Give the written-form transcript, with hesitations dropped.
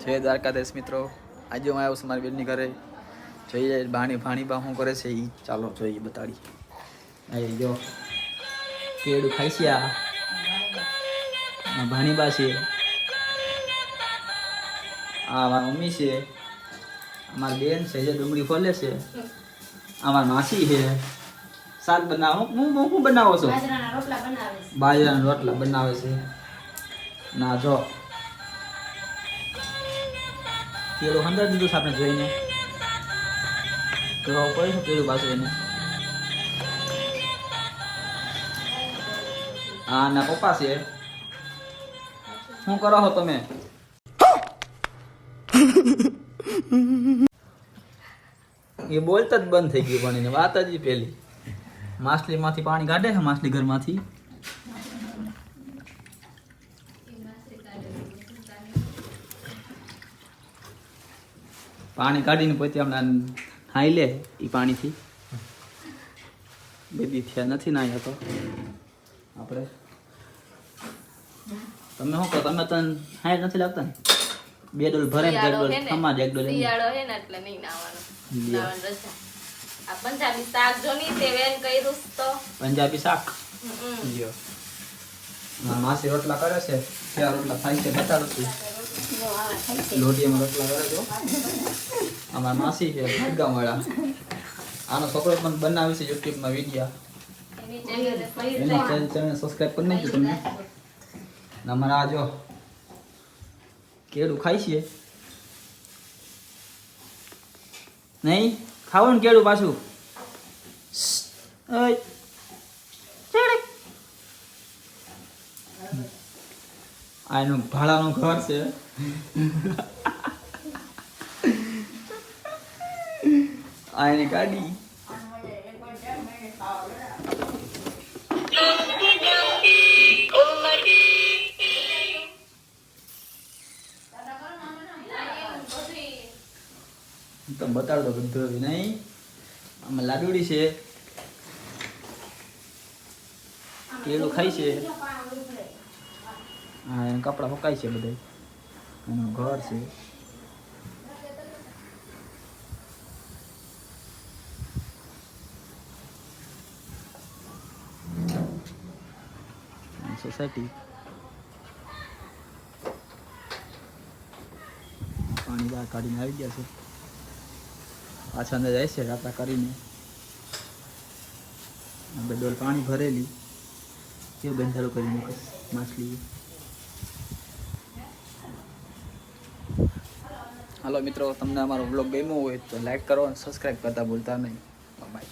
જય દ્વારકાધીશ મિત્રો, આજે હું આવ્યો છું મારી બેનની ઘરે. જોઈએ ભાણીબા શું કરે છે એ ચાલો જોઈએ બતાડી. અહીં જો કેળું ખાઈ છે. આ ભાણીબા છે, આ મારી મમ્મી છે, અમારી બેન છે જે ડુંગળી ખોલે છે, અમારી માસી છે. શાક બનાવો હું બનાવો છો? બાજરાના રોટલા બનાવે છે. ના જો કેળું અંદર દીધું છે આપણે જોઈને તો પડે છે કેળું પાછું એને. હા ના પપ્પા છે. શું કરો છો તમે? એ બોલતા જ બંધ થઈ ગયું, પણ એને વાત જ પેલી માછલીમાંથી પાણી કાઢે છે, માછલી ઘરમાંથી. પાણી કાઢીને પછી હમણાં નાઈ લે એ પાણીથી. બેબી થયા નથી નાહ્યા તો આપણે. તમે શું કહો? તમે તો હાય નથી લાગતા ને? બે ડોલ ભરે ને એક ડોલ સમાજ, એક ડોલ શિયાળો હે ને એટલે નહીં નાવાનું. નાવાનું રજા. આ પંજાબી શાક જો ની તે વેન કર્યું તો પંજાબી શાક. જો માસી રોટલા કરે છે. ક્યાં રોટલા થાય છે બતાડું છું. લોટીમાં રોટલા કરે છો. અમારા માસી છે ગામ વાળા. આનો છોકરો પણ બનાવે છે યુટ્યુબમાં વિડીયો. એની ચેનલ સબસ્ક્રાઇબ કરી નાખજો તમને. અમારા આ જો કેળું ખાઈ છે. નહીં ખાવું ને કેળું પાછું. આ એનું ભાડાનું ઘર છે. આ એની ગાડી. તો બતાડો બધું નહીં. આમાં લાડુડી છે, કેળું ખાઈ છે. હા એના કપડાં સુકાય છે બધા. એનું ઘર છે. સોસાયટી પાણી બહાર કાઢીને આવી ગયા છે. પાછા અંદર જાય છે રાતા કરીને. બે ડોલ પાણી ભરેલી કેવું બંધારું કરીને માછલી. હાલો મિત્રો, તમને અમારો વ્લોગ ગમ્યો હોય તો લાઈક કરો અને સબસ્ક્રાઈબ કરતા ભૂલતા નહીં. બાય.